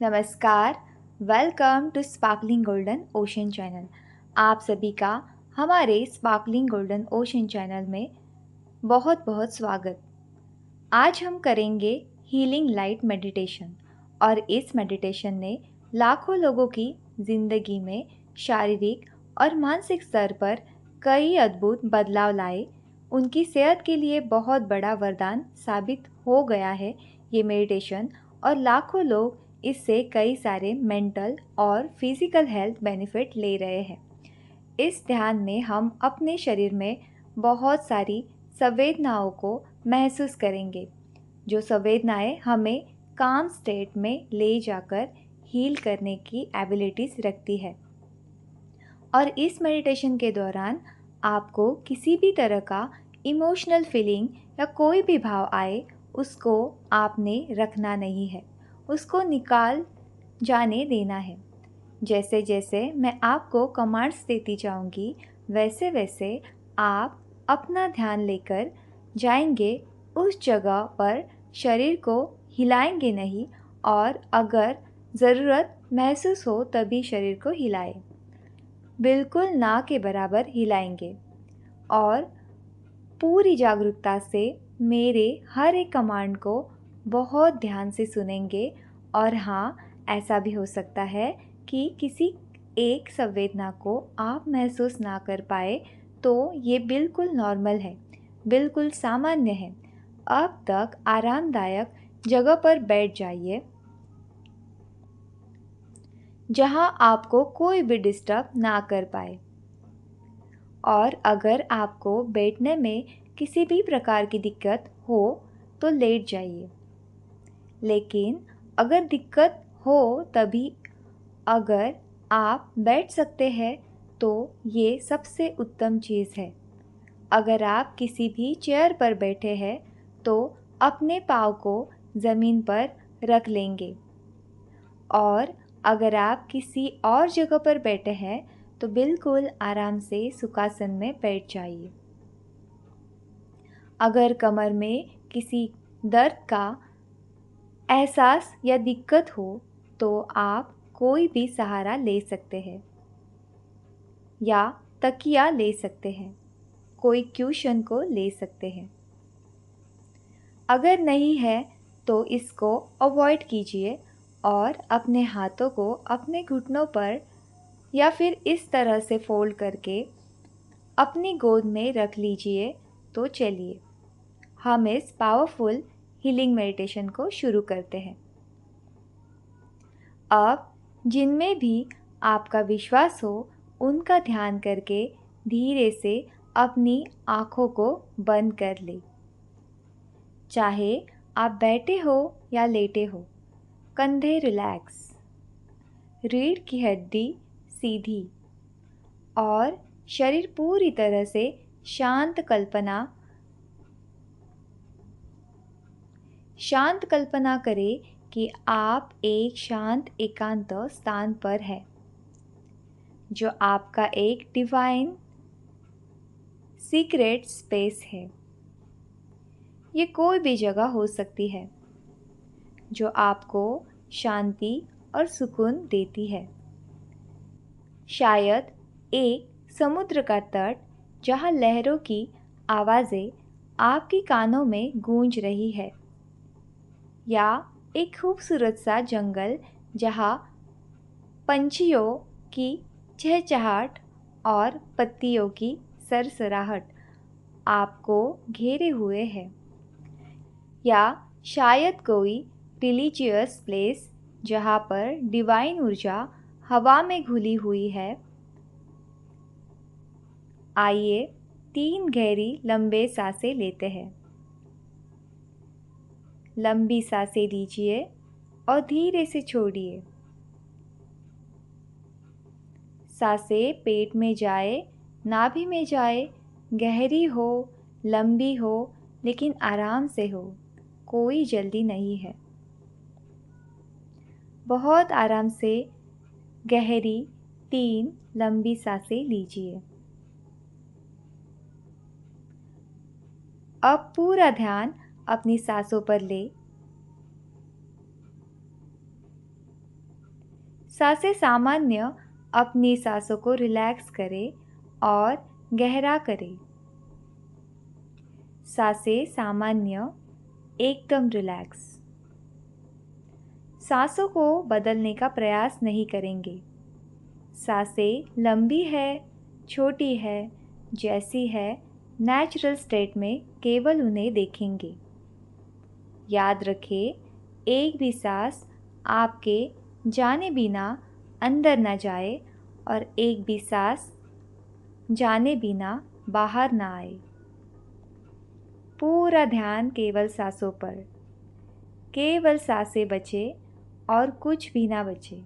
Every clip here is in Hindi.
नमस्कार। Welcome to sparkling golden ocean channel. आप सभी का हमारे स्पार्कलिंग गोल्डन ओशन चैनल में बहुत बहुत स्वागत। आज हम करेंगे हीलिंग लाइट मेडिटेशन और इस मेडिटेशन ने लाखों लोगों की ज़िंदगी में शारीरिक और मानसिक स्तर पर कई अद्भुत बदलाव लाए। उनकी सेहत के लिए बहुत बड़ा वरदान साबित हो गया है ये मेडिटेशन, और लाखों लोग इससे कई सारे मेंटल और फिजिकल हेल्थ बेनिफिट ले रहे हैं। इस ध्यान में हम अपने शरीर में बहुत सारी संवेदनाओं को महसूस करेंगे, जो संवेदनाएं हमें काम स्टेट में ले जाकर हील करने की एबिलिटीज रखती है। और इस मेडिटेशन के दौरान आपको किसी भी तरह का इमोशनल फीलिंग या कोई भी भाव आए, उसको आपने रखना नहीं है, उसको निकाल जाने देना है। जैसे जैसे मैं आपको कमांड्स देती जाऊंगी, वैसे वैसे आप अपना ध्यान लेकर जाएंगे उस जगह पर। शरीर को हिलाएंगे नहीं, और अगर ज़रूरत महसूस हो तभी शरीर को हिलाएं। बिल्कुल ना के बराबर हिलाएंगे और पूरी जागरूकता से मेरे हर एक कमांड को बहुत ध्यान से सुनेंगे। और हाँ, ऐसा भी हो सकता है कि किसी एक संवेदना को आप महसूस ना कर पाए, तो ये बिल्कुल नॉर्मल है, बिल्कुल सामान्य है। अब तक आरामदायक जगह पर बैठ जाइए जहां आपको कोई भी डिस्टर्ब ना कर पाए। और अगर आपको बैठने में किसी भी प्रकार की दिक्कत हो तो लेट जाइए। लेकिन अगर दिक्कत हो तभी अगर आप बैठ सकते हैं तो ये सबसे उत्तम चीज़ है। अगर आप किसी भी चेयर पर बैठे हैं तो अपने पाँव को ज़मीन पर रख लेंगे, और अगर आप किसी और जगह पर बैठे हैं तो बिल्कुल आराम से सुखासन में बैठ जाइए। अगर कमर में किसी दर्द का एहसास या दिक्कत हो तो आप कोई भी सहारा ले सकते हैं, या तकिया ले सकते हैं, कोई क्यूशन को ले सकते हैं। अगर नहीं है तो इसको अवॉइड कीजिए और अपने हाथों को अपने घुटनों पर या फिर इस तरह से फोल्ड करके अपनी गोद में रख लीजिए। तो चलिए हम इस पावरफुल हीलिंग मेडिटेशन को शुरू करते हैं। अब जिनमें भी आपका विश्वास हो, उनका ध्यान करके धीरे से अपनी आँखों को बंद कर ले। चाहे आप बैठे हो या लेटे हो, कंधे रिलैक्स, रीढ़ की हड्डी सीधी, और शरीर पूरी तरह से शांत कल्पना करें कि आप एक शांत एकांत स्थान पर हैं, जो आपका एक डिवाइन सीक्रेट स्पेस है। ये कोई भी जगह हो सकती है जो आपको शांति और सुकून देती है। शायद एक समुद्र का तट जहाँ लहरों की आवाज़ें आपके कानों में गूंज रही है, या एक खूबसूरत सा जंगल जहाँ पंछियों की चहचहाट और पत्तियों की सरसराहट आपको घेरे हुए है। या शायद कोई रिलीजियस प्लेस जहाँ पर डिवाइन ऊर्जा हवा में घुली हुई है। आइए 3 गहरी लंबे सांसें लेते हैं। लंबी सांसें लीजिए और धीरे से छोड़िए। सांसें पेट में जाए, नाभि में जाए, गहरी हो, लंबी हो, लेकिन आराम से हो, कोई जल्दी नहीं है। बहुत आराम से गहरी 3 लंबी सांसें लीजिए। अब पूरा ध्यान अपनी सांसों पर ले। सांसें सामान्य अपनी सांसों को रिलैक्स करें और गहरा करें। सांसें सामान्य एकदम रिलैक्स। सांसों को बदलने का प्रयास नहीं करेंगे। सांसें लंबी है, छोटी है, जैसी है नेचुरल स्टेट में केवल उन्हें देखेंगे। याद रखें, एक भी सांस आपके जाने बिना अंदर न जाए और एक भी सांस जाने बिना बाहर ना आए। पूरा ध्यान केवल सांसों पर। केवल सांसें बचे और कुछ भी ना बचे।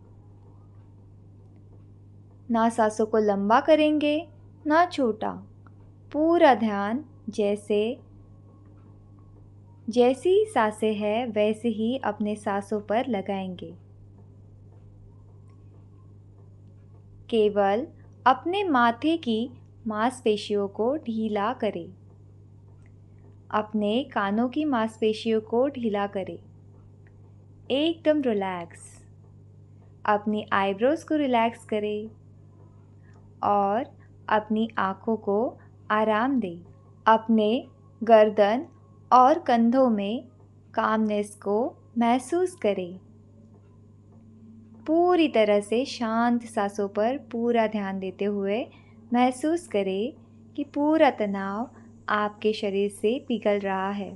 ना सांसों को लंबा करेंगे ना छोटा। पूरा ध्यान जैसी सांसें है वैसे ही अपने सांसों पर लगाएंगे। केवल अपने माथे की मांसपेशियों को ढीला करें। अपने कानों की मांसपेशियों को ढीला करें। एकदम रिलैक्स। अपनी आईब्रोज को रिलैक्स करें और अपनी आँखों को आराम दें। अपने गर्दन और कंधों में कामनेस को महसूस करें। पूरी तरह से शांत सांसों पर पूरा ध्यान देते हुए महसूस करें कि पूरा तनाव आपके शरीर से पिघल रहा है।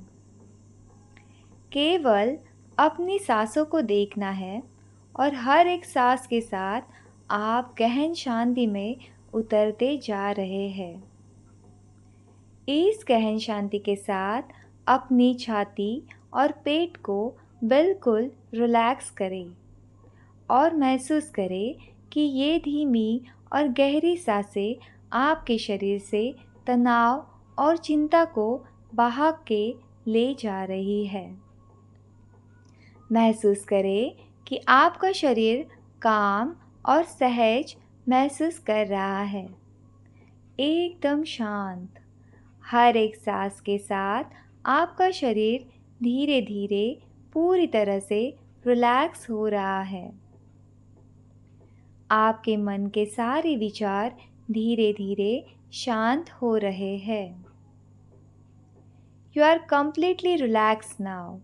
केवल अपनी सांसों को देखना है और हर एक सांस के साथ आप गहन शांति में उतरते जा रहे हैं। इस गहन शांति के साथ अपनी छाती और पेट को बिल्कुल रिलैक्स करें और महसूस करें कि ये धीमी और गहरी सांसें आपके शरीर से तनाव और चिंता को बहा के ले जा रही है। महसूस करें कि आपका शरीर काम और सहज महसूस कर रहा है, एकदम शांत। हर एक सांस के साथ आपका शरीर धीरे धीरे पूरी तरह से रिलैक्स हो रहा है। आपके मन के सारे विचार धीरे धीरे शांत हो रहे हैं। You are completely relax now.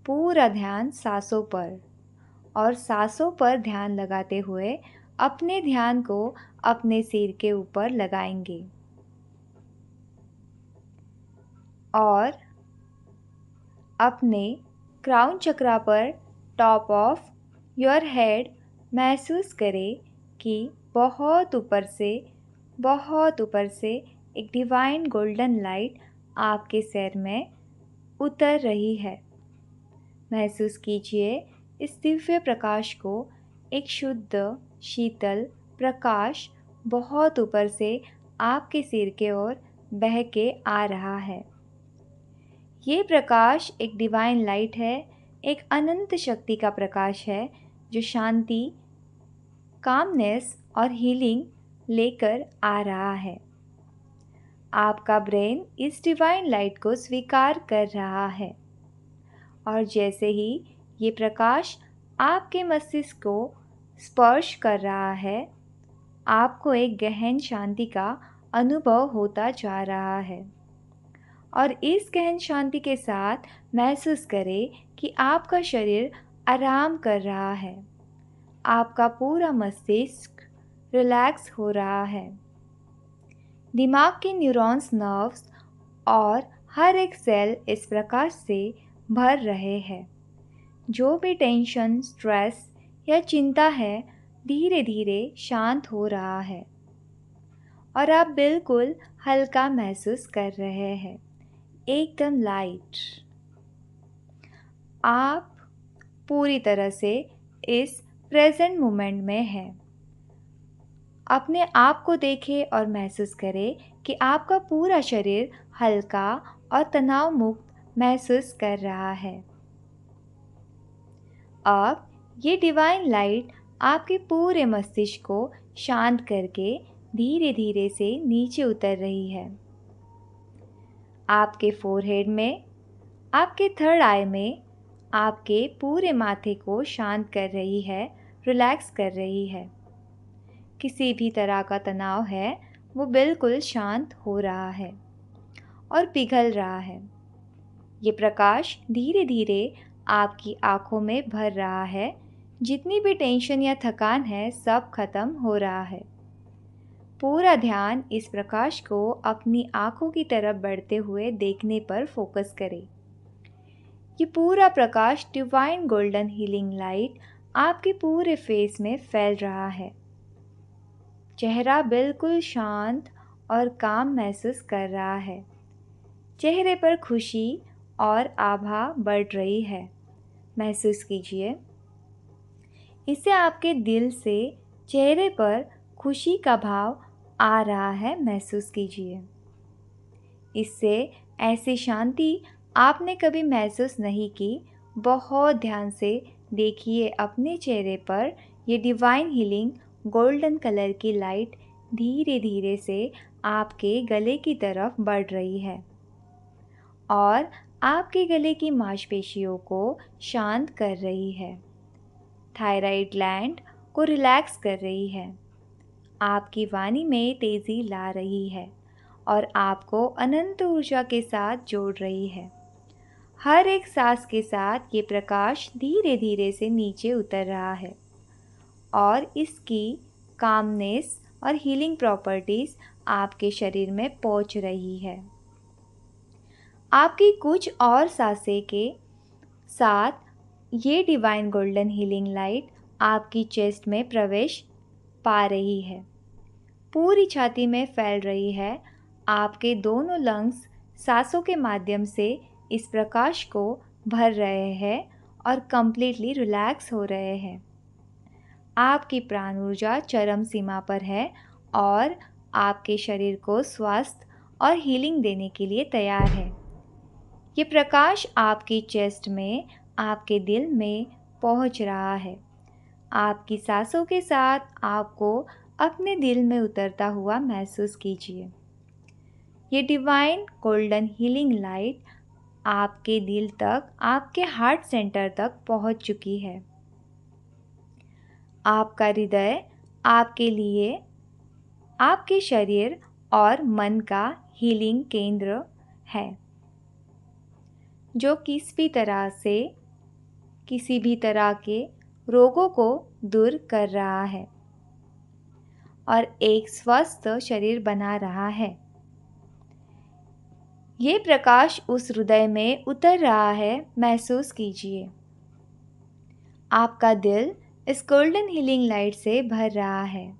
पूरा ध्यान सांसों पर और सांसों पर ध्यान लगाते हुए अपने ध्यान को अपने सिर के ऊपर लगाएंगे और अपने क्राउन चक्रा पर टॉप ऑफ योर हेड महसूस करें कि बहुत ऊपर से एक डिवाइन गोल्डन लाइट आपके सिर में उतर रही है। महसूस कीजिए इस दिव्य प्रकाश को। एक शुद्ध शीतल प्रकाश बहुत ऊपर से आपके सिर के ओर बह के आ रहा है। ये प्रकाश एक डिवाइन लाइट है, एक अनंत शक्ति का प्रकाश है जो शांति, कामनेस और हीलिंग लेकर आ रहा है। आपका ब्रेन इस डिवाइन लाइट को स्वीकार कर रहा है और जैसे ही ये प्रकाश आपके मस्तिष्क को स्पर्श कर रहा है, आपको एक गहन शांति का अनुभव होता जा रहा है। और इस गहन शांति के साथ महसूस करें कि आपका शरीर आराम कर रहा है। आपका पूरा मस्तिष्क रिलैक्स हो रहा है। दिमाग के न्यूरॉन्स, नर्व्स और हर एक सेल इस प्रकाश से भर रहे हैं। जो भी टेंशन, स्ट्रेस या चिंता है धीरे धीरे शांत हो रहा है और आप बिल्कुल हल्का महसूस कर रहे हैं, एकदम लाइट। आप पूरी तरह से इस प्रेजेंट मोमेंट में हैं। अपने आप को देखें और महसूस करें कि आपका पूरा शरीर हल्का और तनाव मुक्त महसूस कर रहा है। अब ये डिवाइन लाइट आपके पूरे मस्तिष्क को शांत करके धीरे धीरे से नीचे उतर रही है। आपके फोरहेड में, आपके थर्ड आई में, आपके पूरे माथे को शांत कर रही है, रिलैक्स कर रही है। किसी भी तरह का तनाव है वो बिल्कुल शांत हो रहा है और पिघल रहा है। ये प्रकाश धीरे धीरे आपकी आंखों में भर रहा है। जितनी भी टेंशन या थकान है सब खत्म हो रहा है। पूरा ध्यान इस प्रकाश को अपनी आंखों की तरफ बढ़ते हुए देखने पर फोकस करें। ये पूरा प्रकाश डिवाइन गोल्डन हीलिंग लाइट आपके पूरे फेस में फैल रहा है। चेहरा बिल्कुल शांत और काम महसूस कर रहा है। चेहरे पर खुशी और आभा बढ़ रही है। महसूस कीजिए। इससे आपके दिल से चेहरे पर खुशी का भाव आ रहा है। महसूस कीजिए। इससे ऐसी शांति आपने कभी महसूस नहीं की। बहुत ध्यान से देखिए अपने चेहरे पर ये डिवाइन हीलिंग गोल्डन कलर की लाइट धीरे धीरे से आपके गले की तरफ बढ़ रही है और आपके गले की मांसपेशियों को शांत कर रही है। थायराइड ग्लैंड को रिलैक्स कर रही है। आपकी वाणी में तेज़ी ला रही है और आपको अनंत ऊर्जा के साथ जोड़ रही है। हर एक सांस के साथ ये प्रकाश धीरे धीरे से नीचे उतर रहा है और इसकी कामनेस और हीलिंग प्रॉपर्टीज़ आपके शरीर में पहुंच रही है। आपकी कुछ और सांसें के साथ ये डिवाइन गोल्डन हीलिंग लाइट आपकी चेस्ट में प्रवेश पा रही है। पूरी छाती में फैल रही है। आपके दोनों लंग्स सांसों के माध्यम से इस प्रकाश को भर रहे हैं और कंप्लीटली रिलैक्स हो रहे हैं। आपकी प्राण ऊर्जा चरम सीमा पर है और आपके शरीर को स्वास्थ्य और हीलिंग देने के लिए तैयार है। ये प्रकाश आपकी चेस्ट में, आपके दिल में पहुंच रहा है। आपकी सांसों के साथ आपको अपने दिल में उतरता हुआ महसूस कीजिए। ये डिवाइन गोल्डन हीलिंग लाइट आपके दिल तक, आपके हार्ट सेंटर तक पहुंच चुकी है। आपका हृदय आपके लिए, आपके शरीर और मन का हीलिंग केंद्र है, जो किसी भी तरह के रोगों को दूर कर रहा है और एक स्वस्थ शरीर बना रहा है। ये प्रकाश उस हृदय में उतर रहा है। महसूस कीजिए। आपका दिल इस गोल्डन हीलिंग लाइट से भर रहा है।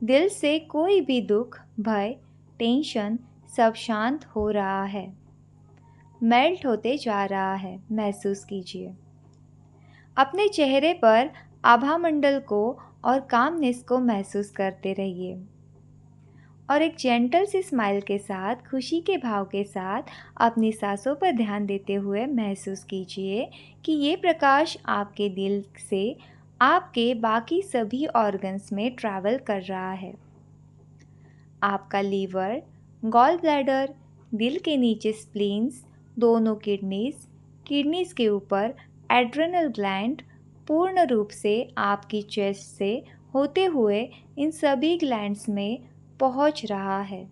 दिल से कोई भी दुख, भय, टेंशन सब शांत हो रहा है, मेल्ट होते जा रहा है। महसूस कीजिए। अपने चेहरे पर आभा मंडल को और कामनेस को महसूस करते रहिए और एक जेंटल सी स्माइल के साथ, खुशी के भाव के साथ अपनी सांसों पर ध्यान देते हुए महसूस कीजिए कि ये प्रकाश आपके दिल से आपके बाकी सभी ऑर्गन्स में ट्रैवल कर रहा है। आपका लीवर, गॉल ब्लैडर, दिल के नीचे स्प्लीन्स, दोनों किडनीज के ऊपर एड्रेनल ग्लैंड पूर्ण रूप से आपकी चेस्ट से होते हुए इन सभी ग्लैंड्स में पहुंच रहा है।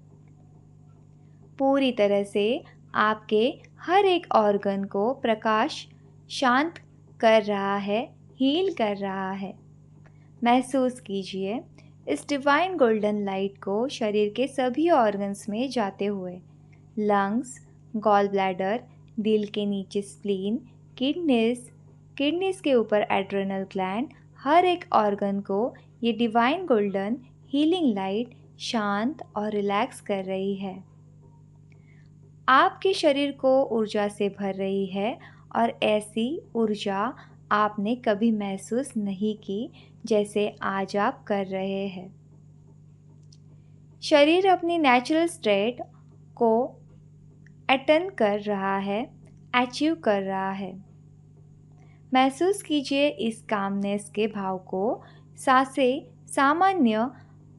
पूरी तरह से आपके हर एक ऑर्गन को प्रकाश शांत कर रहा है, हील कर रहा है। महसूस कीजिए इस डिवाइन गोल्डन लाइट को शरीर के सभी ऑर्गन्स में जाते हुए। लंग्स, गॉल ब्लैडर, दिल के नीचे स्प्लीन, किडनीज के ऊपर एड्रेनल ग्लैंड, हर एक ऑर्गन को ये डिवाइन गोल्डन हीलिंग लाइट शांत और रिलैक्स कर रही है। आपके शरीर को ऊर्जा से भर रही है और ऐसी ऊर्जा आपने कभी महसूस नहीं की जैसे आज आप कर रहे हैं। शरीर अपनी नेचुरल स्टेट को अटेन कर रहा है, अचीव कर रहा है। महसूस कीजिए इस कामनेस के भाव को। सांसें सामान्य,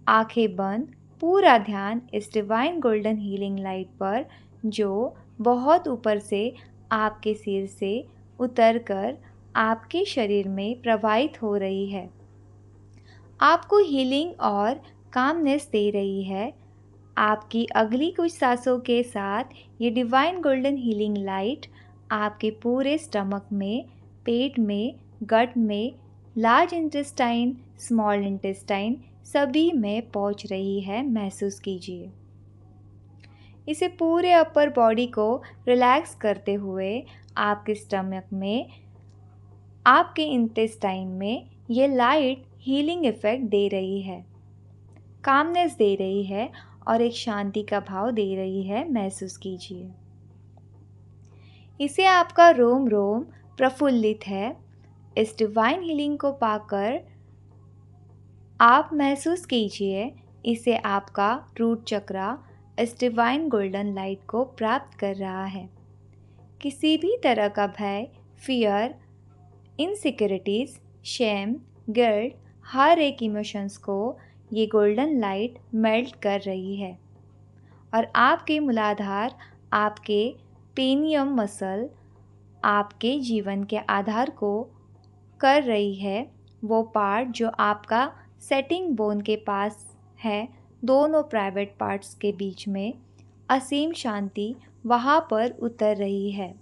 आंखें बंद, पूरा ध्यान इस डिवाइन गोल्डन हीलिंग लाइट पर जो बहुत ऊपर से आपके सिर से उतर कर आपके शरीर में प्रवाहित हो रही है, आपको हीलिंग और कामनेस दे रही है। आपकी अगली कुछ सांसों के साथ ये डिवाइन गोल्डन हीलिंग लाइट आपके पूरे स्टमक में, पेट में, गट में, लार्ज इंटेस्टाइन, स्मॉल इंटेस्टाइन सभी में पहुंच रही है। महसूस कीजिए इसे पूरे अपर बॉडी को रिलैक्स करते हुए। आपके स्टमक में, आपके इंटेस्टाइन में ये लाइट हीलिंग इफेक्ट दे रही है, कामनेस दे रही है और एक शांति का भाव दे रही है। महसूस कीजिए इसे आपका रोम रोम प्रफुल्लित है। इस डिवाइन हीलिंग को पाकर आप महसूस कीजिए इसे आपका रूट चक्रा इस डिवाइन गोल्डन लाइट को प्राप्त कर रहा है। किसी भी तरह का भय, फियर, इनसिक्योरिटीज़, शेम, गिल्ट, हर एक इमोशंस को ये गोल्डन लाइट मेल्ट कर रही है और आपके मूलाधार, आपके पेनियम मसल, आपके जीवन के आधार को कर रही है। वो पार्ट जो आपका सेटिंग बोन के पास है, दोनों प्राइवेट पार्ट्स के बीच में असीम शांति वहाँ पर उतर रही है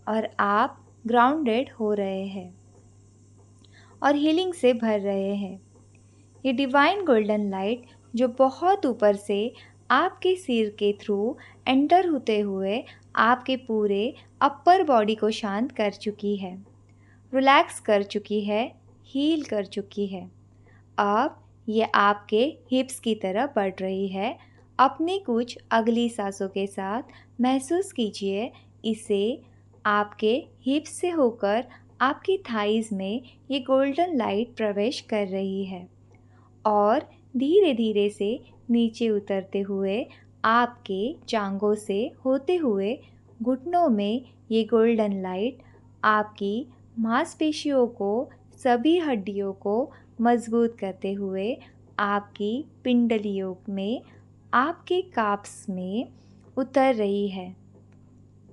और आप ग्राउंडेड हो रहे हैं और हीलिंग से भर रहे हैं। ये डिवाइन गोल्डन लाइट जो बहुत ऊपर से आपके सिर के थ्रू एंटर होते हुए आपके पूरे अपर बॉडी को शांत कर चुकी है, रिलैक्स कर चुकी है, हील कर चुकी है। अब ये आपके हिप्स की तरफ बढ़ रही है। अपनी कुछ अगली सांसों के साथ महसूस कीजिए इसे आपके हिप्स से होकर आपकी थाइज़ में ये गोल्डन लाइट प्रवेश कर रही है और धीरे धीरे से नीचे उतरते हुए आपके जांघों से होते हुए घुटनों में ये गोल्डन लाइट आपकी मांसपेशियों को, सभी हड्डियों को मजबूत करते हुए आपकी पिंडलियों में, आपके काप्स में उतर रही है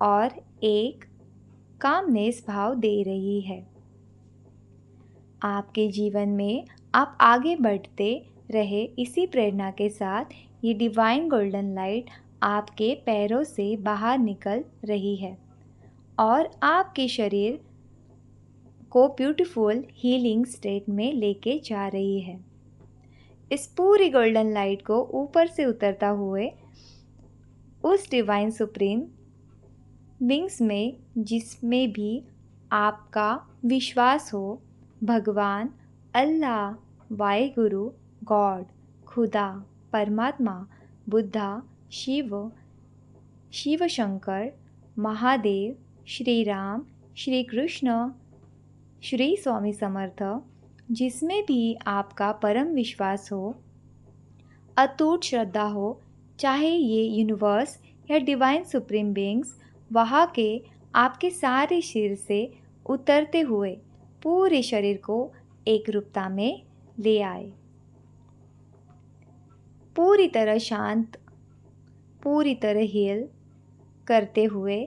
और एक कामनेस भाव दे रही है। आपके जीवन में आप आगे बढ़ते रहे इसी प्रेरणा के साथ ये डिवाइन गोल्डन लाइट आपके पैरों से बाहर निकल रही है और आपके शरीर को ब्यूटीफुल हीलिंग स्टेट में लेके जा रही है। इस पूरी गोल्डन लाइट को ऊपर से उतरता हुए उस डिवाइन सुप्रीम विंग्स में, जिसमें भी आपका विश्वास हो, भगवान, अल्लाह, वाहेगुरु, गॉड, खुदा, परमात्मा, बुद्धा, शिव, शिव शंकर, महादेव, श्री राम, श्री कृष्ण, श्री स्वामी समर्थ, जिसमें भी आपका परम विश्वास हो, अटूट श्रद्धा हो, चाहे ये यूनिवर्स या डिवाइन सुप्रीम बीइंग्स, वहाँ के आपके सारे शरीर से उतरते हुए पूरे शरीर को एक रूपता में ले आए। पूरी तरह शांत, पूरी तरह हील करते हुए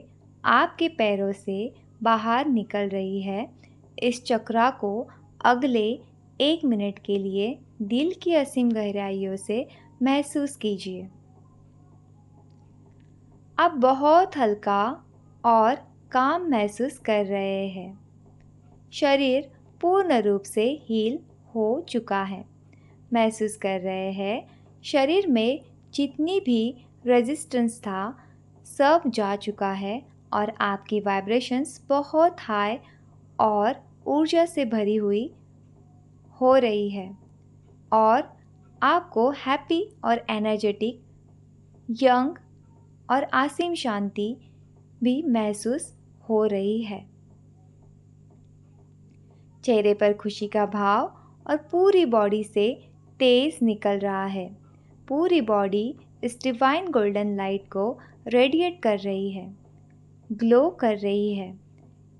आपके पैरों से बाहर निकल रही है। इस चक्रा को अगले 1 मिनट के लिए दिल की असीम गहराइयों से महसूस कीजिए। आप बहुत हल्का और काम महसूस कर रहे हैं। शरीर पूर्ण रूप से हील हो चुका है। महसूस कर रहे हैं शरीर में जितनी भी रेजिस्टेंस था सब जा चुका है और आपकी वाइब्रेशंस बहुत हाई और ऊर्जा से भरी हुई हो रही है और आपको हैप्पी और एनर्जेटिक, यंग और असीम शांति भी महसूस हो रही है। चेहरे पर खुशी का भाव और पूरी बॉडी से तेज निकल रहा है। पूरी बॉडी इस डिवाइन गोल्डन लाइट को रेडिएट कर रही है, ग्लो कर रही है।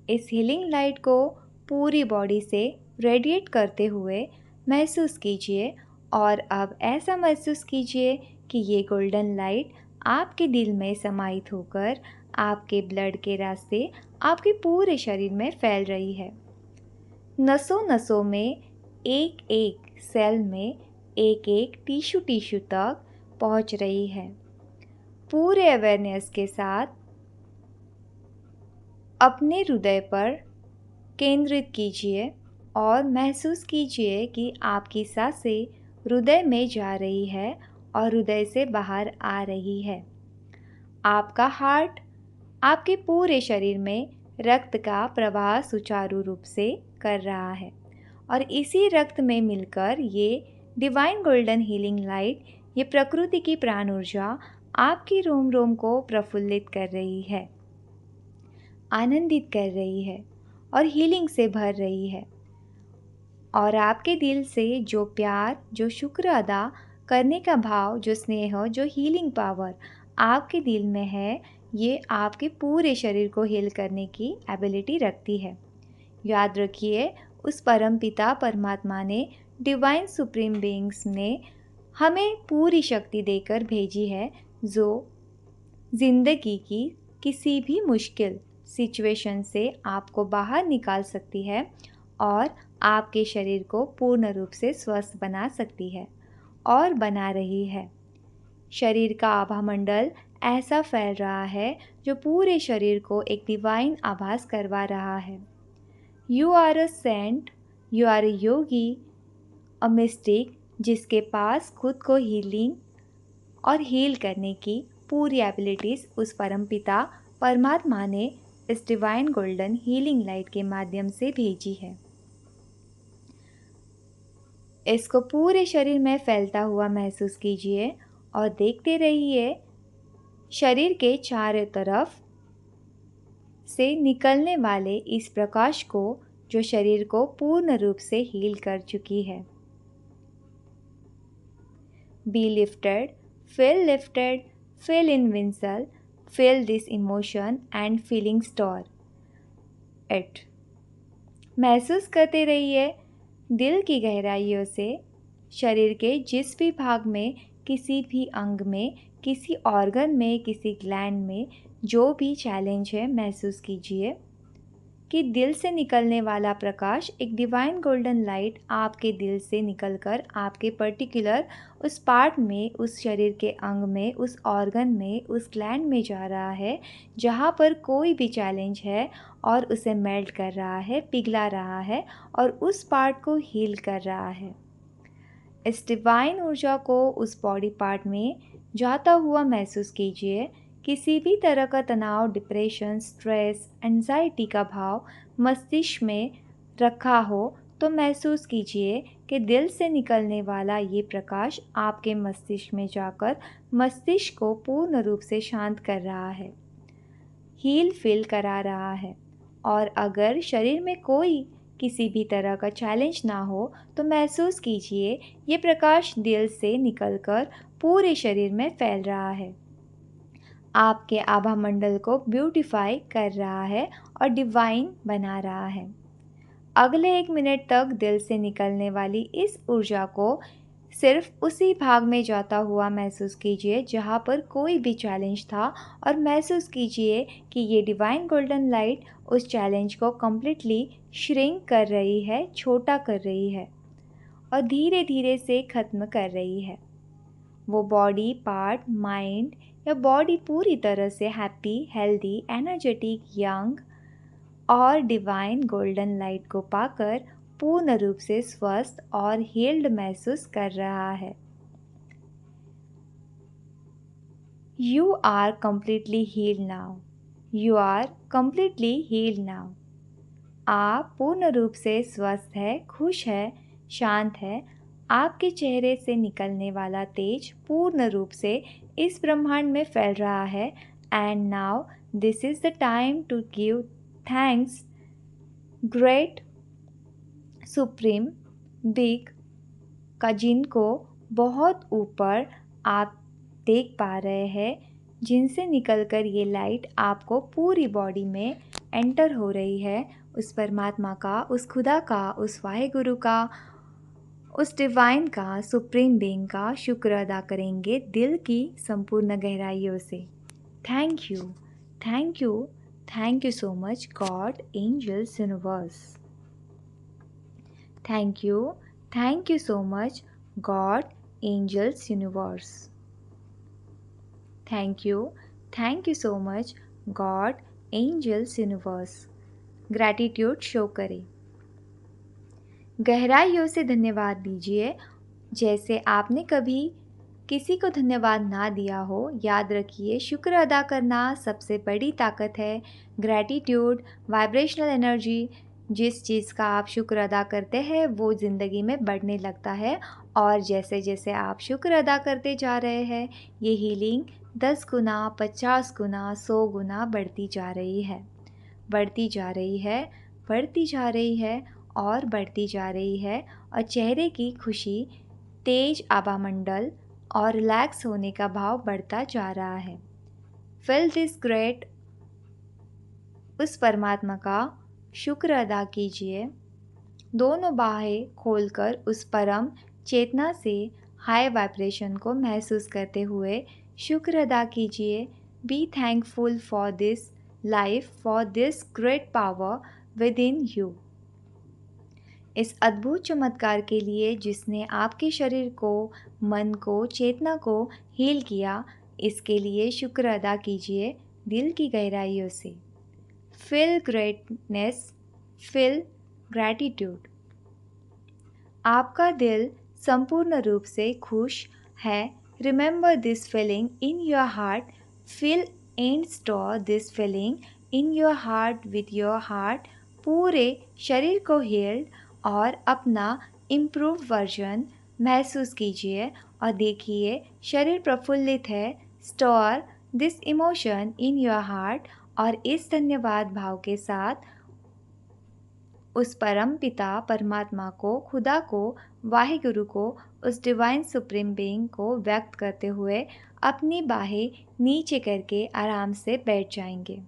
इस हीलिंग लाइट को पूरी बॉडी से रेडिएट करते हुए महसूस कीजिए और अब ऐसा महसूस कीजिए कि ये गोल्डन लाइट आपके दिल में समाहित होकर आपके ब्लड के रास्ते आपके पूरे शरीर में फैल रही है नसों नसों में, एक एक सेल में, एक एक टिश्यू तक पहुंच रही है। पूरे अवेयरनेस के साथ अपने हृदय पर केंद्रित कीजिए और महसूस कीजिए कि आपकी सांसें हृदय में जा रही है और हृदय से बाहर आ रही है। आपका हार्ट आपके पूरे शरीर में रक्त का प्रवाह सुचारू रूप से कर रहा है और इसी रक्त में मिलकर ये डिवाइन गोल्डन हीलिंग लाइट, ये प्रकृति की प्राण ऊर्जा आपकी रोम रोम को प्रफुल्लित कर रही है, आनंदित कर रही है और हीलिंग से भर रही है। और आपके दिल से जो प्यार, जो शुक्र अदा करने का भाव, जो स्नेह, जो हीलिंग पावर आपके दिल में है, ये आपके पूरे शरीर को हील करने की एबिलिटी रखती है। याद रखिए, उस परम पिता परमात्मा ने, डिवाइन सुप्रीम बीइंग्स ने हमें पूरी शक्ति देकर भेजी है, जो जिंदगी की किसी भी मुश्किल सिचुएशन से आपको बाहर निकाल सकती है और आपके शरीर को पूर्ण रूप से स्वस्थ बना सकती है और बना रही है। शरीर का आभा मंडल ऐसा फैल रहा है जो पूरे शरीर को एक डिवाइन आभास करवा रहा है। You are a saint, you are a yogi, a mystic, जिसके पास खुद को हीलिंग और हील करने की पूरी एबिलिटीज़ उस परमपिता परमात्मा ने इस डिवाइन गोल्डन हीलिंग लाइट के माध्यम से भेजी है। इसको पूरे शरीर में फैलता हुआ महसूस कीजिए और देखते रहिए शरीर के चारों तरफ से निकलने वाले इस प्रकाश को, जो शरीर को पूर्ण रूप से हील कर चुकी है। Be lifted, feel invincible, feel this emotion and feeling store it। महसूस करते रहिए दिल की गहराइयों से, शरीर के जिस भी भाग में, किसी भी अंग में, किसी ऑर्गन में, किसी ग्लैंड में जो भी चैलेंज है, महसूस कीजिए कि दिल से निकलने वाला प्रकाश, एक डिवाइन गोल्डन लाइट आपके दिल से निकलकर आपके पर्टिकुलर उस पार्ट में, उस शरीर के अंग में, उस ऑर्गन में, उस ग्लैंड में जा रहा है जहाँ पर कोई भी चैलेंज है और उसे मेल्ट कर रहा है, पिघला रहा है और उस पार्ट को हील कर रहा है। इस डिवाइन ऊर्जा को उस बॉडी पार्ट में जाता हुआ महसूस कीजिए। किसी भी तरह का तनाव, डिप्रेशन, स्ट्रेस, एंजाइटी का भाव मस्तिष्क में रखा हो तो महसूस कीजिए कि दिल से निकलने वाला ये प्रकाश आपके मस्तिष्क में जाकर मस्तिष्क को पूर्ण रूप से शांत कर रहा है, हील फील करा रहा है। और अगर शरीर में कोई किसी भी तरह का चैलेंज ना हो तो महसूस कीजिए ये प्रकाश दिल से निकलकर पूरे शरीर में फैल रहा है, आपके आभा मंडल को ब्यूटीफाई कर रहा है और डिवाइन बना रहा है। अगले 1 मिनट तक दिल से निकलने वाली इस ऊर्जा को सिर्फ उसी भाग में जाता हुआ महसूस कीजिए जहाँ पर कोई भी चैलेंज था और महसूस कीजिए कि ये डिवाइन गोल्डन लाइट उस चैलेंज को कम्प्लीटली श्रिंक कर रही है, छोटा कर रही है और धीरे धीरे से ख़त्म कर रही है। वो बॉडी पार्ट, माइंड या बॉडी पूरी तरह से हैप्पी, हेल्दी, एनर्जेटिक, यंग और डिवाइन गोल्डन लाइट को पाकर पूर्ण रूप से स्वस्थ और हील्ड महसूस कर रहा है। You are completely healed now. You are completely healed now. आप पूर्ण रूप से स्वस्थ है, खुश है, शांत है। आपके चेहरे से निकलने वाला तेज पूर्ण रूप से इस ब्रह्मांड में फैल रहा है। And now this is the time to give thanks great supreme big का, जिनको बहुत ऊपर आप देख पा रहे हैं, जिनसे निकलकर ये लाइट आपको पूरी बॉडी में एंटर हो रही है। उस परमात्मा का, उस खुदा का, उस वाहेगुरु का, उस डिवाइन का, सुप्रीम बीइंग का शुक्र अदा करेंगे दिल की संपूर्ण गहराइयों से। Thank you, thank you, thank you so much God, angels, universe. Thank you so much, God, angels, universe. Thank you so much, God, angels, universe. Gratitude show करें। गहराइयों से धन्यवाद दीजिए। जैसे आपने कभी किसी को धन्यवाद ना दिया हो। याद रखिए, शुक्र अदा करना सबसे बड़ी ताकत है। ग्रैटिट्यूड वाइब्रेशनल एनर्जी, जिस चीज़ का आप शुक्र अदा करते हैं वो ज़िंदगी में बढ़ने लगता है। और जैसे जैसे आप शुक्र अदा करते जा रहे हैं, ये हीलिंग 10 गुना, 50 गुना, 100 गुना बढ़ती जा रही है, बढ़ती जा रही है, बढ़ती जा रही है और बढ़ती जा रही है। और चेहरे की खुशी, तेज आभामंडल और रिलैक्स होने का भाव बढ़ता जा रहा है। फील दिस ग्रेट, उस परमात्मा का शुक्र अदा कीजिए। दोनों बाहें खोलकर उस परम चेतना से हाई वाइब्रेशन को महसूस करते हुए शुक्र अदा कीजिए। Be thankful for this life, for this great power with in you. इस अद्भुत चमत्कार के लिए जिसने आपके शरीर को, मन को, चेतना को हील किया, इसके लिए शुक्र अदा कीजिए दिल की गहराइयों से। Feel greatness, feel gratitude. आपका दिल संपूर्ण रूप से खुश है। Remember this feeling in your heart. Feel and store this feeling in your heart with your heart. पूरे शरीर को हील्ड और अपना इम्प्रूव वर्जन महसूस कीजिए और देखिए शरीर प्रफुल्लित है। Store this emotion in your heart और इस धन्यवाद भाव के साथ उस परम पिता परमात्मा को, खुदा को, वाहिगुरु को, उस डिवाइन सुप्रीम बीइंग को व्यक्त करते हुए अपनी बाहें नीचे करके आराम से बैठ जाएंगे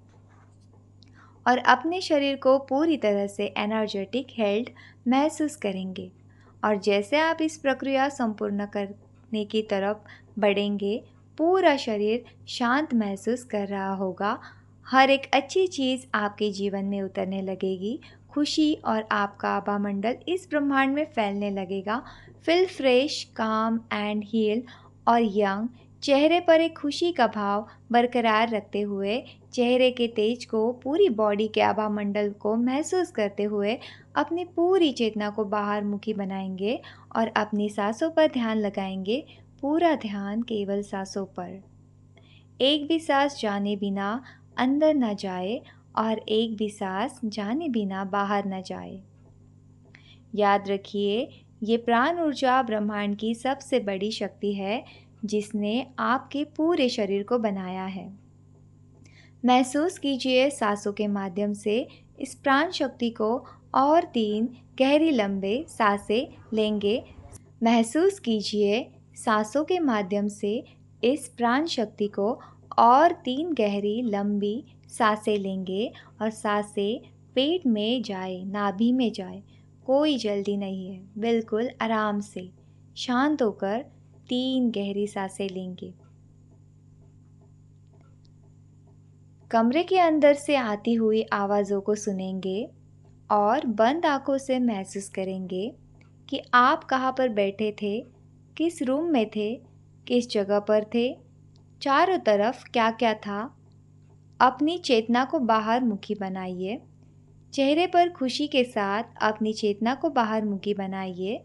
और अपने शरीर को पूरी तरह से एनर्जेटिक हेल्ड महसूस करेंगे। और जैसे आप इस प्रक्रिया संपूर्ण करने की तरफ बढ़ेंगे, पूरा शरीर शांत महसूस कर रहा होगा। हर एक अच्छी चीज़ आपके जीवन में उतरने लगेगी। खुशी और आपका आभामंडल इस ब्रह्मांड में फैलने लगेगा। फील फ्रेश, काम एंड हील और यंग। चेहरे पर एक खुशी का भाव बरकरार रखते हुए, चेहरे के तेज को, पूरी बॉडी के आभामंडल को महसूस करते हुए अपनी पूरी चेतना को बाहर मुखी बनाएंगे और अपनी सांसों पर ध्यान लगाएंगे। पूरा ध्यान केवल सांसों पर। एक भी सांस जाने बिना अंदर न जाए और एक भी सांस जाने बिना बाहर न जाए। याद रखिए, ये प्राण ऊर्जा ब्रह्मांड की सबसे बड़ी शक्ति है जिसने आपके पूरे शरीर को बनाया है। महसूस कीजिए सांसों के माध्यम से इस प्राण शक्ति को और 3 गहरी लंबे सांसें लेंगे। महसूस कीजिए सांसों के माध्यम से इस प्राण शक्ति को और 3 गहरी लंबी सांसें लेंगे और सांसें पेट में जाए, नाभि में जाए। कोई जल्दी नहीं है, बिल्कुल आराम से शांत होकर 3 गहरी सांसें लेंगे। कमरे के अंदर से आती हुई आवाज़ों को सुनेंगे और बंद आंखों से महसूस करेंगे कि आप कहाँ पर बैठे थे, किस रूम में थे, किस जगह पर थे, चारों तरफ क्या क्या था। अपनी चेतना को बाहर मुखी बनाइए। चेहरे पर खुशी के साथ अपनी चेतना को बाहर मुखी बनाइए।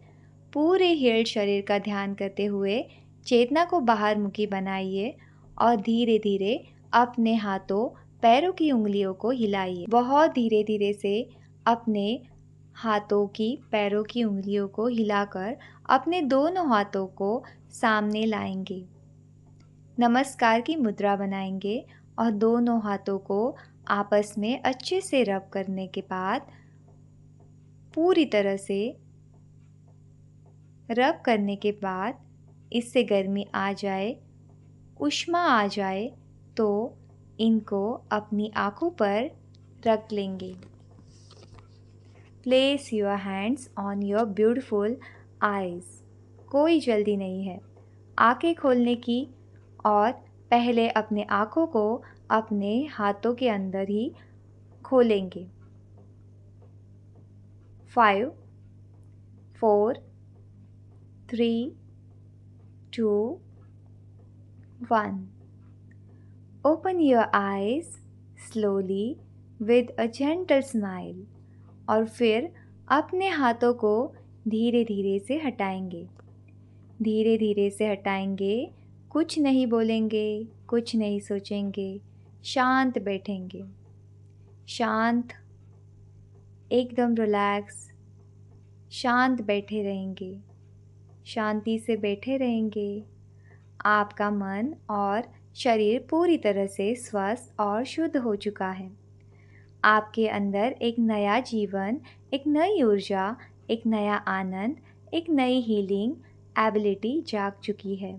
पूरे हील्ड शरीर का ध्यान करते हुए चेतना को बाहर मुखी बनाइए और धीरे धीरे अपने हाथों पैरों की उंगलियों को हिलाइए। बहुत धीरे धीरे से अपने हाथों की, पैरों की उंगलियों को हिलाकर अपने दोनों हाथों को सामने लाएंगे। नमस्कार की मुद्रा बनाएंगे और दोनों हाथों को आपस में अच्छे से रब करने के बाद, पूरी तरह से रब करने के बाद इससे गर्मी आ जाए, ऊष्मा आ जाए तो इनको अपनी आँखों पर रख लेंगे। Place your hands on your beautiful eyes. कोई जल्दी नहीं है आँखें खोलने की और पहले अपने आँखों को अपने हाथों के अंदर ही खोलेंगे। 5 4, 3, 2, 1. Open your eyes slowly with a gentle smile और फिर अपने हाथों को धीरे धीरे से हटाएंगे। धीरे धीरे से हटाएंगे, कुछ नहीं बोलेंगे, कुछ नहीं सोचेंगे, शांत बैठेंगे। शांत, एकदम रिलैक्स, शांत बैठे रहेंगे। शांति से बैठे रहेंगे। आपका मन और शरीर पूरी तरह से स्वस्थ और शुद्ध हो चुका है। आपके अंदर एक नया जीवन, एक नई ऊर्जा, एक नया आनंद, एक नई हीलिंग एबिलिटी जाग चुकी है।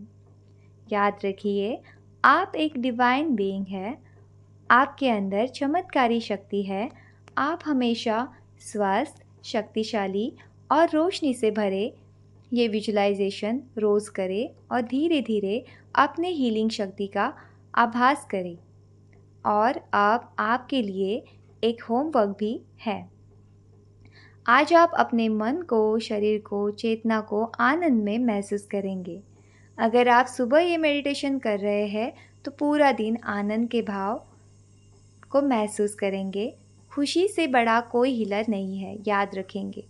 याद रखिए, आप एक डिवाइन बीइंग हैं। आपके अंदर चमत्कारी शक्ति है। आप हमेशा स्वस्थ, शक्तिशाली और रोशनी से भरे ये विजुलाइजेशन रोज़ करें और धीरे धीरे अपने हीलिंग शक्ति का आभास करें। और अब आपके लिए एक होमवर्क भी है। आज आप अपने मन को, शरीर को, चेतना को आनंद में महसूस करेंगे। अगर आप सुबह ये मेडिटेशन कर रहे हैं तो पूरा दिन आनंद के भाव को महसूस करेंगे। खुशी से बड़ा कोई हीलर नहीं है, याद रखेंगे।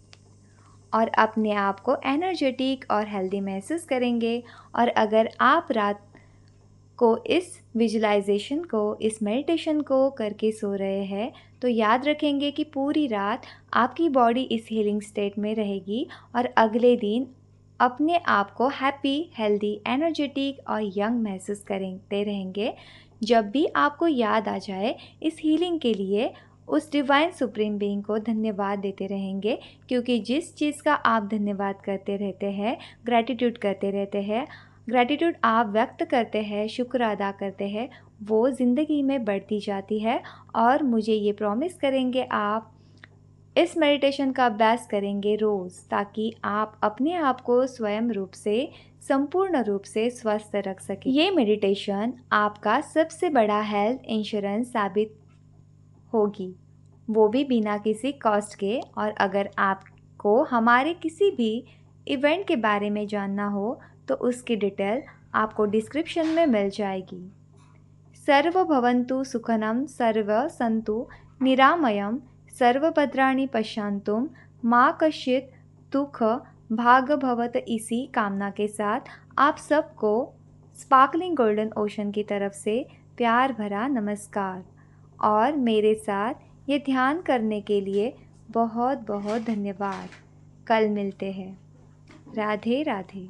और अपने आप को एनर्जेटिक और हेल्दी महसूस करेंगे। और अगर आप रात को इस विजुलाइजेशन को, इस मेडिटेशन को करके सो रहे हैं तो याद रखेंगे कि पूरी रात आपकी बॉडी इस हीलिंग स्टेट में रहेगी और अगले दिन अपने आप को हैप्पी, हेल्दी, एनर्जेटिक और यंग महसूस करते रहेंगे। जब भी आपको याद आ जाए इस हीलिंग के लिए, उस डिवाइन सुप्रीम बीइंग को धन्यवाद देते रहेंगे, क्योंकि जिस चीज़ का आप धन्यवाद करते रहते हैं, ग्रैटिट्यूड करते रहते हैं, ग्रैटिट्यूड आप व्यक्त करते हैं, शुक्र अदा करते हैं, वो ज़िंदगी में बढ़ती जाती है। और मुझे ये प्रॉमिस करेंगे आप इस मेडिटेशन का अभ्यास करेंगे रोज़, ताकि आप अपने आप को स्वयं रूप से, संपूर्ण रूप से स्वस्थ रख सकें। ये मेडिटेशन आपका सबसे बड़ा हेल्थ इंश्योरेंस साबित होगी, वो भी बिना किसी कॉस्ट के। और अगर आपको हमारे किसी भी इवेंट के बारे में जानना हो तो उसकी डिटेल आपको डिस्क्रिप्शन में मिल जाएगी। सर्व भवन्तु सुखनम, सर्व सन्तु निरामयम, सर्वभद्राणि पश्यन्तु माँ कश्चित् दुःख भाग भवत। इसी कामना के साथ आप सबको स्पार्कलिंग गोल्डन ओशन की तरफ से प्यार भरा नमस्कार। और मेरे साथ ये ध्यान करने के लिए बहुत बहुत धन्यवाद। कल मिलते हैं। राधे राधे।